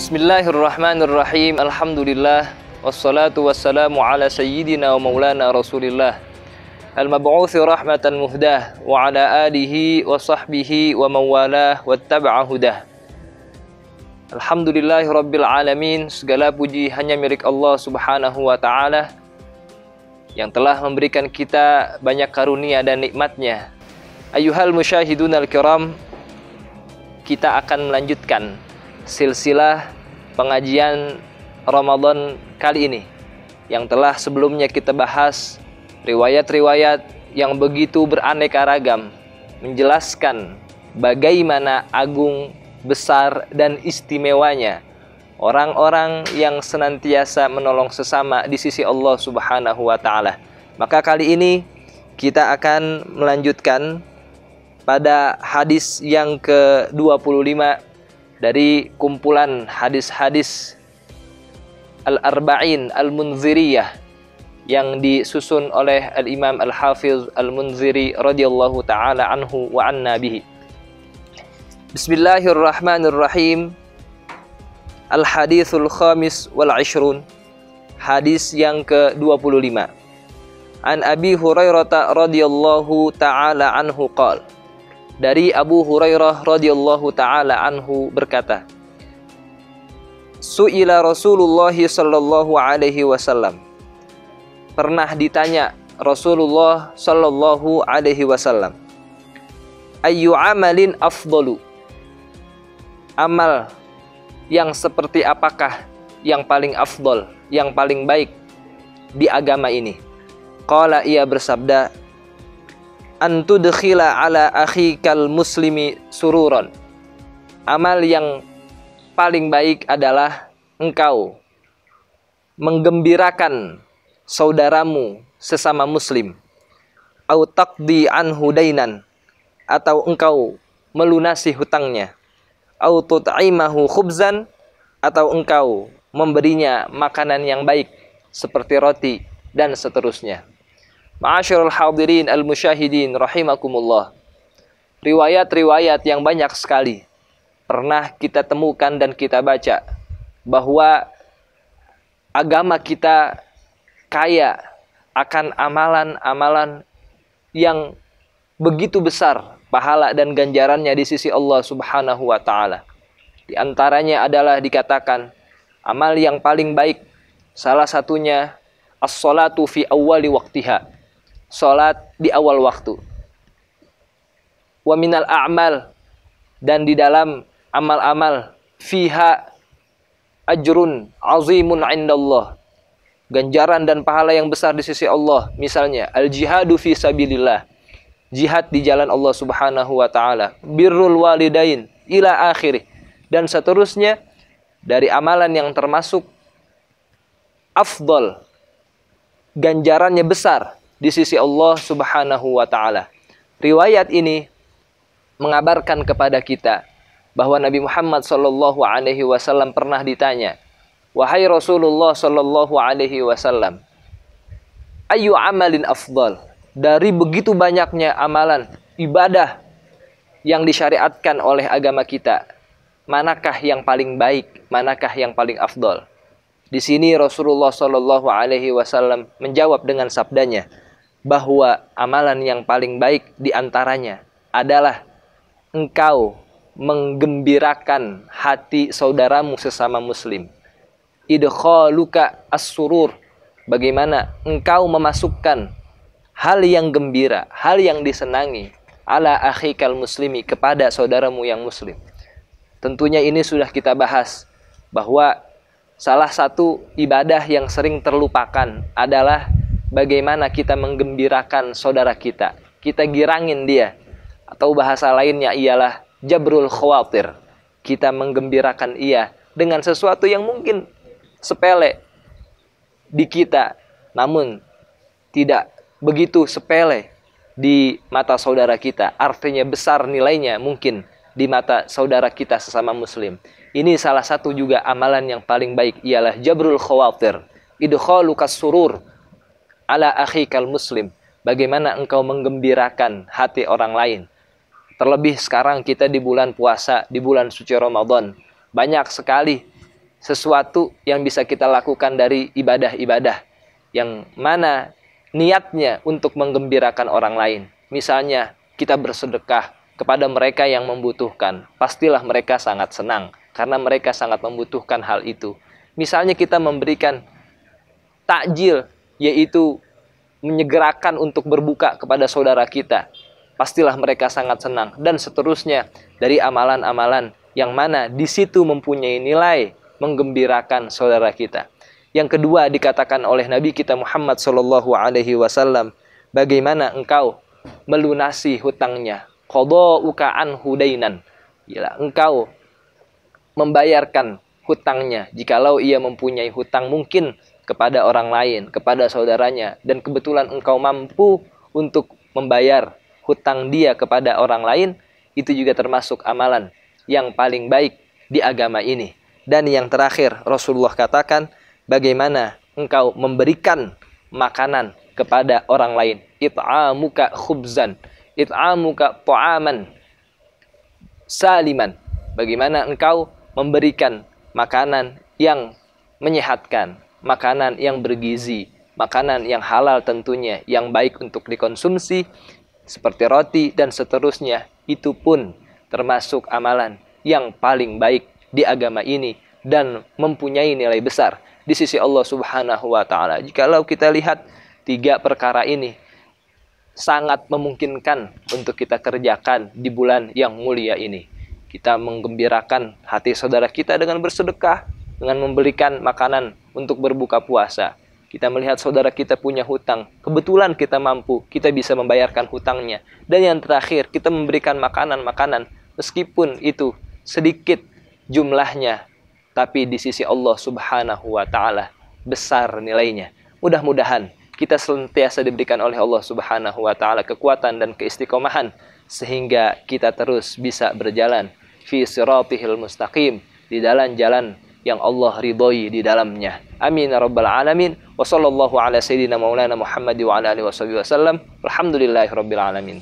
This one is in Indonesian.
Bismillahirrahmanirrahim. Alhamdulillah. Wassalatu wassalamu ala sayyidina wa maulana rasulillah al-mab'uthi rahmatan muhdah wa ala alihi wa sahbihi wa mawalah wattaba'a hudah. Alhamdulillahi rabbil alamin. Segala puji hanya milik Allah subhanahu wa ta'ala yang telah memberikan kita banyak karunia dan nikmatnya. Ayuhal musyahidun al-kiram, kita akan melanjutkan silsilah pengajian Ramadan kali ini yang telah sebelumnya kita bahas riwayat-riwayat yang begitu beraneka ragam menjelaskan bagaimana agung, besar, dan istimewanya orang-orang yang senantiasa menolong sesama di sisi Allah subhanahu wa ta'ala. Maka kali ini kita akan melanjutkan pada hadis yang ke-25 dari kumpulan hadis-hadis Al-Arba'in Al-Munziriyah yang disusun oleh Al-Imam Al-Hafiz Al-Munziri radhiyallahu ta'ala anhu wa anna bihi. Bismillahirrahmanirrahim. Al-Hadithul Khamis wal Ishrun, hadis yang ke-25. An Abi Hurairah radhiyallahu ta'ala anhu qala, dari Abu Hurairah radhiyallahu ta'ala anhu berkata, Su'ila Rasulullah sallallahu alaihi wasallam, pernah ditanya Rasulullah sallallahu alaihi wasallam, ayyu amalin afdalu, amal yang seperti apakah yang paling afdal, yang paling baik di agama ini? Qala, ia bersabda, antudkhila ala akhikal muslimi sururan, amal yang paling baik adalah engkau menggembirakan saudaramu sesama muslim, au taqdi anhu dainan, atau engkau melunasi hutangnya, au tut'imahu khubzan, atau engkau memberinya makanan yang baik seperti roti, dan seterusnya. Ma'asyiral hadirin al-musyahidin rahimakumullah. Riwayat-riwayat yang banyak sekali pernah kita temukan dan kita baca bahwa agama kita kaya akan amalan-amalan yang begitu besar pahala dan ganjarannya di sisi Allah subhanahu wa ta'ala. Di antaranya adalah dikatakan amal yang paling baik, salah satunya as-salatu fi awwali waqtiha, salat di awal waktu. Wa minal a'mal, dan di dalam amal-amal, fiha ajrun azimun indallah, ganjaran dan pahala yang besar di sisi Allah. Misalnya al-jihadu fi sabilillah, jihad di jalan Allah subhanahu wa ta'ala, birrul walidain ila akhirih, dan seterusnya dari amalan yang termasuk afdal, ganjarannya besar di sisi Allah subhanahu wa ta'ala. Riwayat ini mengabarkan kepada kita bahwa Nabi Muhammad sallallahu alaihi wasallam pernah ditanya, wahai Rasulullah sallallahu alaihi wasallam, ayu amalin afdal, dari begitu banyaknya amalan ibadah yang disyariatkan oleh agama kita, manakah yang paling baik, manakah yang paling afdal? Di sini Rasulullah sallallahu alaihi wasallam menjawab dengan sabdanya bahwa amalan yang paling baik diantaranya adalah engkau menggembirakan hati saudaramu sesama muslim. Idkhaluka as-surur, bagaimana engkau memasukkan hal yang gembira, hal yang disenangi, ala akhikal muslimi, kepada saudaramu yang muslim. Tentunya ini sudah kita bahas bahwa salah satu ibadah yang sering terlupakan adalah bagaimana kita menggembirakan saudara kita. Kita girangin dia. Atau bahasa lainnya ialah jabrul khawatir. Kita menggembirakan ia dengan sesuatu yang mungkin sepele di kita, namun tidak begitu sepele di mata saudara kita. Artinya besar nilainya mungkin di mata saudara kita sesama muslim. Ini salah satu juga amalan yang paling baik, ialah jabrul khawatir. Idkhalukas surur ala akhikal muslim, bagaimana engkau menggembirakan hati orang lain. Terlebih sekarang kita di bulan puasa, di bulan suci Ramadan, banyak sekali sesuatu yang bisa kita lakukan dari ibadah-ibadah yang mana niatnya untuk menggembirakan orang lain. Misalnya kita bersedekah kepada mereka yang membutuhkan, pastilah mereka sangat senang karena mereka sangat membutuhkan hal itu. Misalnya kita memberikan takjil, yaitu menyegerakan untuk berbuka kepada saudara kita, pastilah mereka sangat senang, dan seterusnya dari amalan-amalan yang mana di situ mempunyai nilai menggembirakan saudara kita. Yang kedua dikatakan oleh Nabi kita Muhammad SAW, bagaimana engkau melunasi hutangnya, qada'uka anhu dainan, engkau membayarkan hutangnya jikalau ia mempunyai hutang mungkin kepada orang lain, kepada saudaranya, dan kebetulan engkau mampu untuk membayar hutang dia kepada orang lain, itu juga termasuk amalan yang paling baik di agama ini. Dan yang terakhir, Rasulullah katakan, bagaimana engkau memberikan makanan kepada orang lain. It'amuka khubzan, it'amuka ta'aman saliman. Bagaimana engkau memberikan makanan yang menyehatkan, makanan yang bergizi, makanan yang halal tentunya, yang baik untuk dikonsumsi, seperti roti dan seterusnya. Itu pun termasuk amalan yang paling baik di agama ini dan mempunyai nilai besar di sisi Allah Subhanahu wa taala. Jikalau kita lihat 3 perkara ini sangat memungkinkan untuk kita kerjakan di bulan yang mulia ini. Kita menggembirakan hati saudara kita dengan bersedekah, dengan memberikan makanan untuk berbuka puasa. Kita melihat saudara kita punya hutang, kebetulan kita mampu, kita bisa membayarkan hutangnya. Dan yang terakhir, kita memberikan makanan-makanan, meskipun itu sedikit jumlahnya, tapi di sisi Allah Subhanahu wa taala besar nilainya. Mudah-mudahan kita senantiasa diberikan oleh Allah Subhanahu wa taala kekuatan dan keistiqomahan sehingga kita terus bisa berjalan fi siratihil mustaqim, di jalan yang Allah ridhoi di dalamnya. Amin ya rabbal alamin. Wa sallallahu ala sayyidina maulana Muhammad wa ala alihi wasallam. Alhamdulillahirabbil alamin.